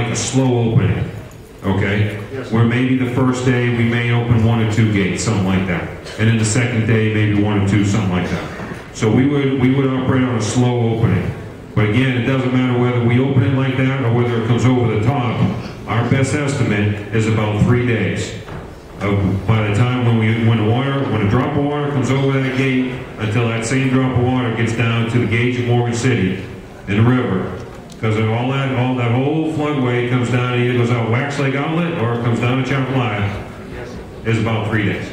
like a slow opening, okay? Yes. Where maybe the first day we may open 1 or 2 gates, something like that. And then the second day, maybe 1 or 2, something like that. So we would operate on a slow opening. But again, it doesn't matter whether we open it like that or whether it comes over the top. Our best estimate is about 3 days. By the time when a drop of water comes over that gate until that same drop of water gets down to the gauge of Morgan City in the river. Because all that whole floodway comes down, it either goes out Wax Lake Outlet or it comes down to Chapelaya. Is about 3 days.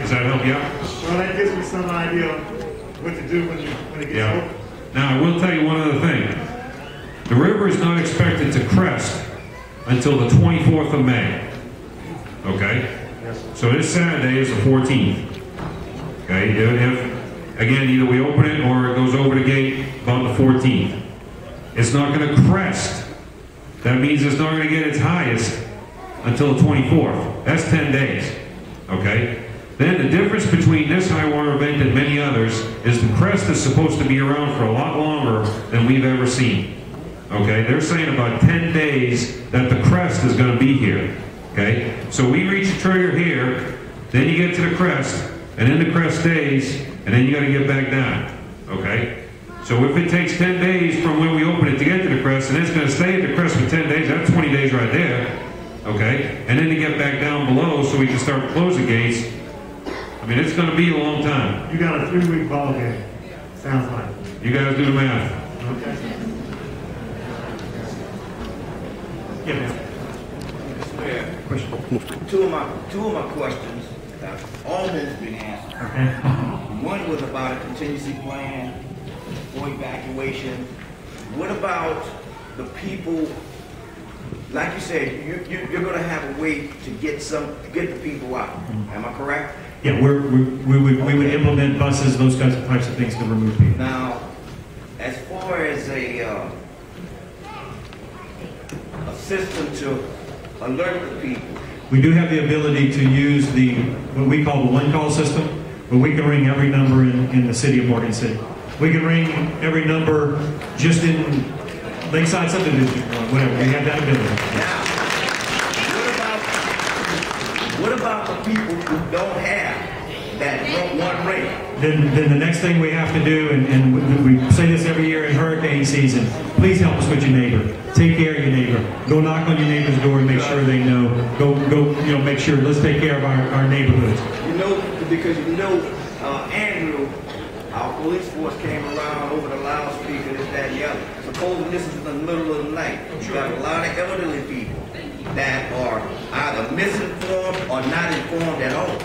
Does that help you out? Well, that gives me some idea of what to do when it gets open. Now, I will tell you one other thing. The river is not expected to crest until the 24th of May. Okay? So this Saturday is the 14th. Okay? If, again, either we open it or it goes over the gate about the 14th. It's not going to crest. That means it's not going to get its highest until the 24th. That's 10 days. Okay? Then the difference between this high water event and many others is the crest is supposed to be around for a lot longer than we've ever seen. Okay? They're saying about 10 days that the crest is going to be here. Okay? So we reach the trigger here, then you get to the crest, and then the crest stays, and then you got to get back down. Okay? So if it takes 10 days from when we open it to get to the crest, and it's going to stay at the crest for 10 days, that's 20 days right there. Okay? And then to get back down below so we can start to close the gates, I mean, it's going to be a long time. You got a 3-week ball game, sounds like. You guys do the math. Okay. Yeah, man. Two of my questions have almost been answered. Okay. One was about a contingency plan for evacuation. What about the people? Like you said, you're going to have a way to get the people out. Am I correct? Yeah, we would implement buses, those types of things to remove people. Now, as far as a system to alert the people. We do have the ability to use what we call the one-call system, where we can ring every number in the city of Morgan City. We can ring every number just in Lakeside Subdivision, whatever. We have that ability. Now, what about the people who don't have that one rate? Then the next thing we have to do, and we say this every year in hurricane season, please help us with your neighbor. Take care of your neighbor. Go knock on your neighbor's door and make sure they know. Go, make sure, let's take care of our neighborhoods. Because Andrew, our police force came around over the loudspeaker, this, that, and the other. Supposing this is in the middle of the night. You got a lot of elderly people that are either misinformed or not informed at all.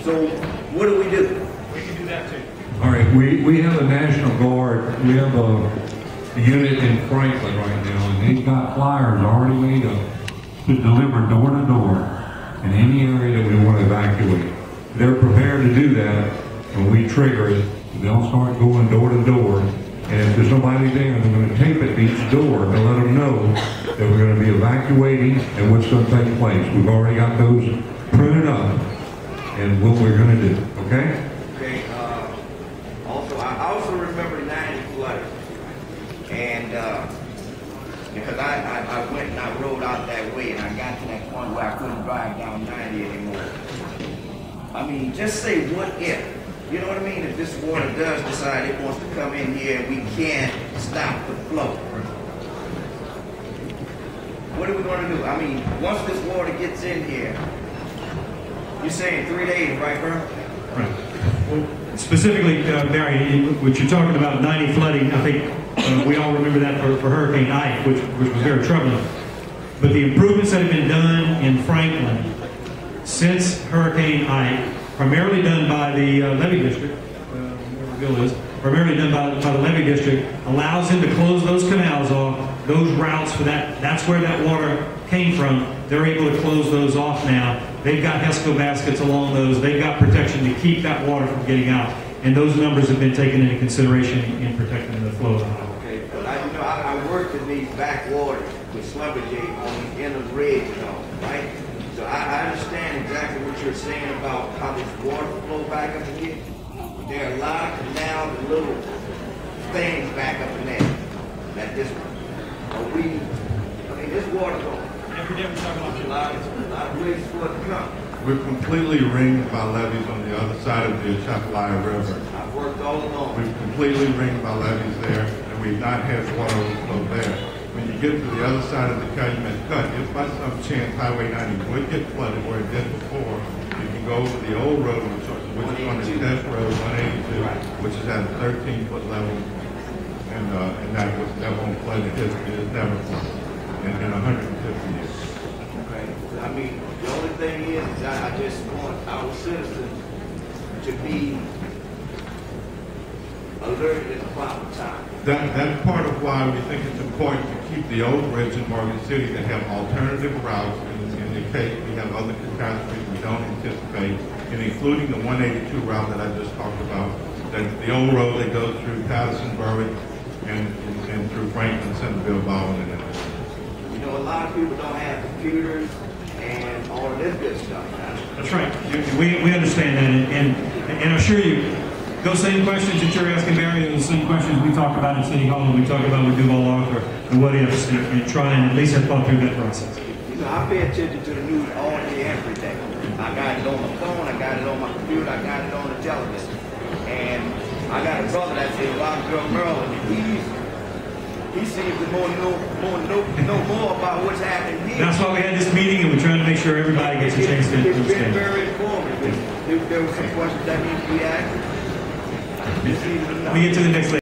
So what do we do? We can do that too. All right, we have a National Guard. We have a unit in Franklin right now, and they've got flyers already made up to deliver door to door in any area that we want to evacuate. They're prepared to do that. When we trigger it, they'll start going door to door. And if there's nobody there, they're going to tape it to each door to let them know that we're going to be evacuating and what's going to take place. We've already got those printed up and what we're going to do. Okay? Okay. I also remember 90 flooding. And because I went and I rode out that way and I got to that point where I couldn't drive down 90 anymore. I mean, just say what if. You know what I mean? If this water does decide it wants to come in here and we can't stop the flow. What are we going to do? I mean, once this water gets in here, you're saying 3 days, right, bro? Right. Well, specifically, Barry, what you're talking about, 90 flooding, I think we all remember that for Hurricane Ike, which was very troubling. But the improvements that have been done in Franklin since Hurricane Ike, primarily done by the levee district, where the bill is, primarily done by the levee district, allows them to close those canals off, those routes for that. That's where that water came from. They're able to close those off now. They've got HESCO baskets along those. They've got protection to keep that water from getting out. And those numbers have been taken into consideration in protecting the flow of the highway. Okay, but I worked in these backwaters with Slumberjay on the end of the ridge and all, right? So I understand exactly what you're saying about how this water flow back up again. But there are a lot of canals and little things back up in there. That this, I mean, this water going. A lot of ways for it to come. We're completely ringed by levees on the other side of the Atchafalaya River. I've worked all along. We've completely ringed by levees there, and we've not had water overflow there. When you get to the other side of the Calumet Cut, if by some chance Highway 90 would get flooded where it did before, you can go over the old road, which is on the test road, 182, which is at a 13-foot level, and that won't flood. It has never flooded in 150 years. Okay. I mean, the only thing is I just want our citizens to be alerted at the proper time. That's part of why we think it's important to keep the old bridge in Morgan City to have alternative routes in the case we have other catastrophes we don't anticipate, and including the 182 route that I just talked about, that the old road that goes through Patterson, Berwick, and through Franklin, Centerville, Baldwin, and everything. You know, a lot of people don't have computers and all of this good stuff now. That's right. We understand that, and I assure you, those same questions that you're asking, Barry, are the same questions we talk about in City Hall and we talk about with Duval Arthur, the what ifs, and try and at least have thought through that process. You know, I pay attention to the news all day, every day. I got it on my phone, I got it on my computer, I got it on the television. And I got a brother that's in Rockville, Maryland. He seems to know more about what's happening here. That's why we had this meeting, and we're trying to make sure everybody gets a chance to It's been understand. very informative. There were some questions that need to be asked. Let me get to the next lady.